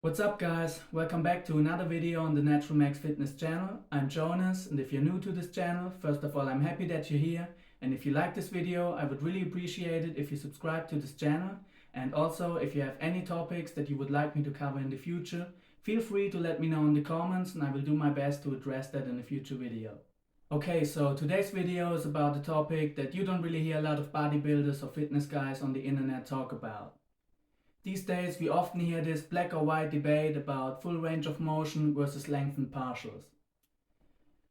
What's up guys, welcome back to another video on the Natural Max Fitness channel. I'm Jonas, and if you're new to this channel, first of all I'm happy that you're here, and if you like this video I would really appreciate it if you subscribe to this channel, and also if you have any topics that you would like me to cover in the future, feel free to let me know in the comments and I will do my best to address that in a future video. Okay, so today's video is about a topic that you don't really hear a lot of bodybuilders or fitness guys on the internet talk about. These days we often hear this black or white debate about full range of motion versus lengthened partials.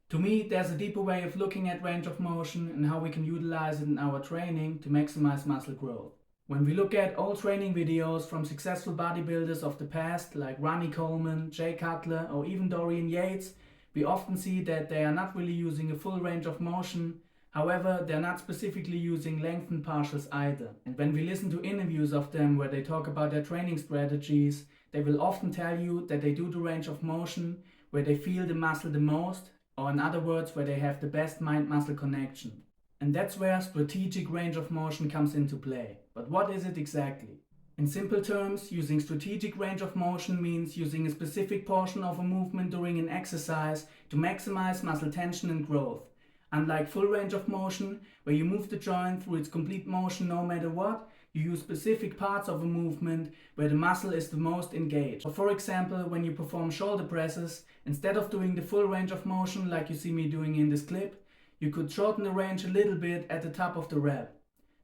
To me, there's a deeper way of looking at range of motion and how we can utilize it in our training to maximize muscle growth. When we look at old training videos from successful bodybuilders of the past like Ronnie Coleman, Jay Cutler or even Dorian Yates, we often see that they are not really using a full range of motion. However, they're not specifically using lengthened partials either. And when we listen to interviews of them where they talk about their training strategies, they will often tell you that they do the range of motion where they feel the muscle the most, or in other words, where they have the best mind-muscle connection. And that's where strategic range of motion comes into play. But what is it exactly? In simple terms, using strategic range of motion means using a specific portion of a movement during an exercise to maximize muscle tension and growth. Unlike full range of motion, where you move the joint through its complete motion no matter what, you use specific parts of a movement where the muscle is the most engaged. So for example, when you perform shoulder presses, instead of doing the full range of motion like you see me doing in this clip, you could shorten the range a little bit at the top of the rep.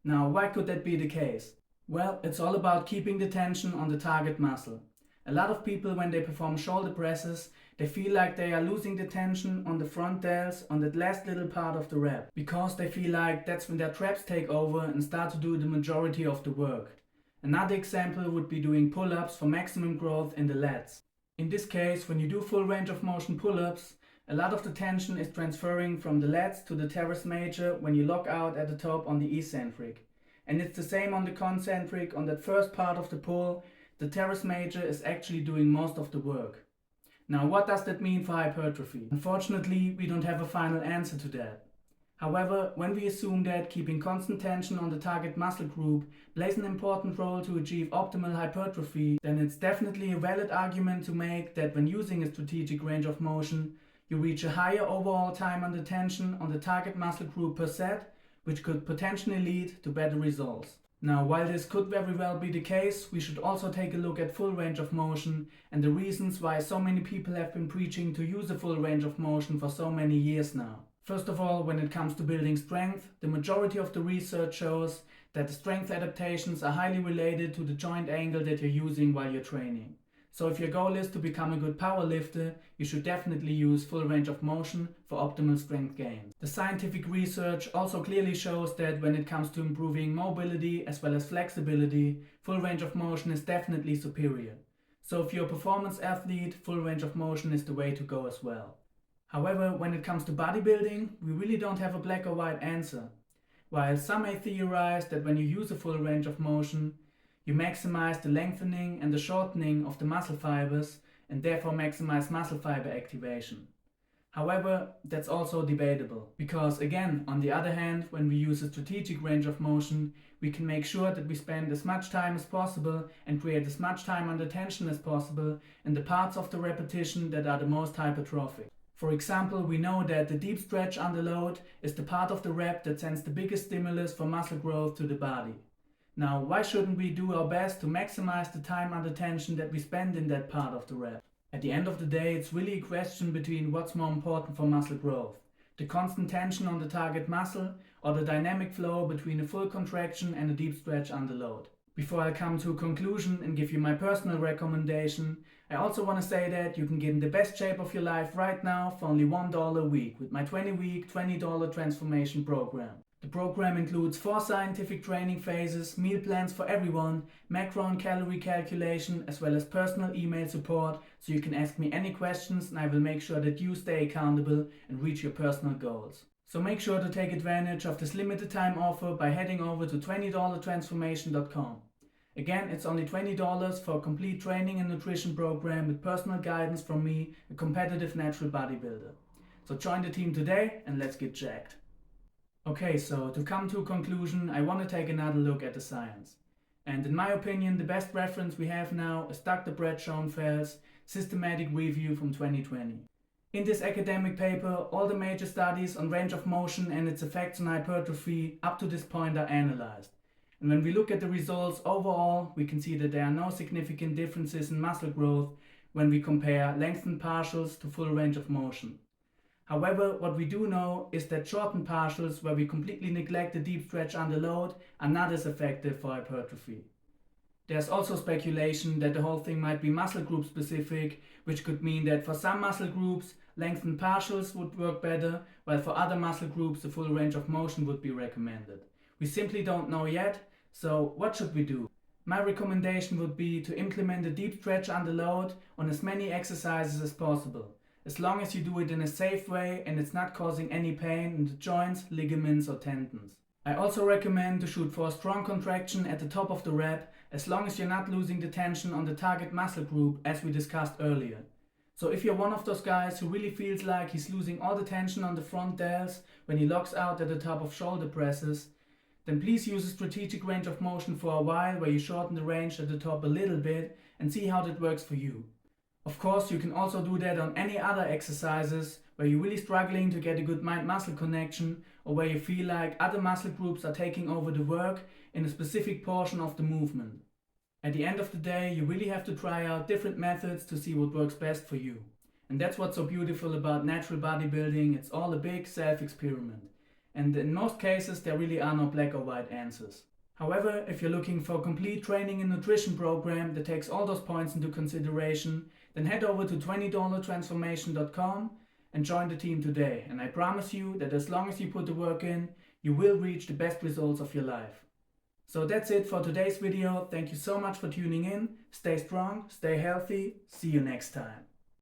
Now, why could that be the case? Well, it's all about keeping the tension on the target muscle. A lot of people, when they perform shoulder presses, they feel like they are losing the tension on the front delts on that last little part of the rep, because they feel like that's when their traps take over and start to do the majority of the work. Another example would be doing pull-ups for maximum growth in the lats. In this case, when you do full range of motion pull-ups, a lot of the tension is transferring from the lats to the teres major when you lock out at the top on the eccentric. And it's the same on the concentric. On that first part of the pull, the teres major is actually doing most of the work. Now, what does that mean for hypertrophy? Unfortunately, we don't have a final answer to that. However, when we assume that keeping constant tension on the target muscle group plays an important role to achieve optimal hypertrophy, then it's definitely a valid argument to make that when using a strategic range of motion, you reach a higher overall time under tension on the target muscle group per set, which could potentially lead to better results. Now, while this could very well be the case, we should also take a look at full range of motion and the reasons why so many people have been preaching to use a full range of motion for so many years now. First of all, when it comes to building strength, the majority of the research shows that the strength adaptations are highly related to the joint angle that you're using while you're training. So if your goal is to become a good power lifter, you should definitely use full range of motion for optimal strength gains. The scientific research also clearly shows that when it comes to improving mobility as well as flexibility, full range of motion is definitely superior. So if you're a performance athlete, full range of motion is the way to go as well. However, when it comes to bodybuilding, we really don't have a black or white answer. While some may theorize that when you use a full range of motion, you maximize the lengthening and the shortening of the muscle fibers and therefore maximize muscle fiber activation. However, that's also debatable, because again, on the other hand, when we use a strategic range of motion, we can make sure that we spend as much time as possible and create as much time under tension as possible in the parts of the repetition that are the most hypertrophic. For example, we know that the deep stretch under load is the part of the rep that sends the biggest stimulus for muscle growth to the body. Now, why shouldn't we do our best to maximize the time under tension that we spend in that part of the rep? At the end of the day, it's really a question between what's more important for muscle growth: the constant tension on the target muscle or the dynamic flow between a full contraction and a deep stretch under load. Before I come to a conclusion and give you my personal recommendation, I also want to say that you can get in the best shape of your life right now for only $1 a week with my 20-week, $20 transformation program. The program includes 4 scientific training phases, meal plans for everyone, macro and calorie calculation, as well as personal email support, so you can ask me any questions and I will make sure that you stay accountable and reach your personal goals. So make sure to take advantage of this limited time offer by heading over to $20transformation.com. Again, it's only $20 for a complete training and nutrition program with personal guidance from me, a competitive natural bodybuilder. So join the team today and let's get jacked. Okay, so to come to a conclusion, I want to take another look at the science. And in my opinion, the best reference we have now is Dr. Brett Schoenfeld's systematic review from 2020. In this academic paper, all the major studies on range of motion and its effects on hypertrophy up to this point are analyzed. And when we look at the results overall, we can see that there are no significant differences in muscle growth when we compare lengthened partials to full range of motion. However, what we do know is that shortened partials, where we completely neglect the deep stretch under load, are not as effective for hypertrophy. There's also speculation that the whole thing might be muscle group specific, which could mean that for some muscle groups, lengthened partials would work better, while for other muscle groups the full range of motion would be recommended. We simply don't know yet, so what should we do? My recommendation would be to implement a deep stretch under load on as many exercises as possible, as long as you do it in a safe way and it's not causing any pain in the joints, ligaments or tendons. I also recommend to shoot for a strong contraction at the top of the rep, as long as you're not losing the tension on the target muscle group as we discussed earlier. So if you're one of those guys who really feels like he's losing all the tension on the front delts when he locks out at the top of shoulder presses, then please use a strategic range of motion for a while where you shorten the range at the top a little bit and see how that works for you. Of course, you can also do that on any other exercises where you're really struggling to get a good mind-muscle connection, or where you feel like other muscle groups are taking over the work in a specific portion of the movement. At the end of the day, you really have to try out different methods to see what works best for you. And that's what's so beautiful about natural bodybuilding. It's all a big self-experiment. And in most cases, there really are no black or white answers. However, if you're looking for a complete training and nutrition program that takes all those points into consideration, then head over to $20transformation.com and join the team today. And I promise you that as long as you put the work in, you will reach the best results of your life. So that's it for today's video. Thank you so much for tuning in. Stay strong, stay healthy. See you next time.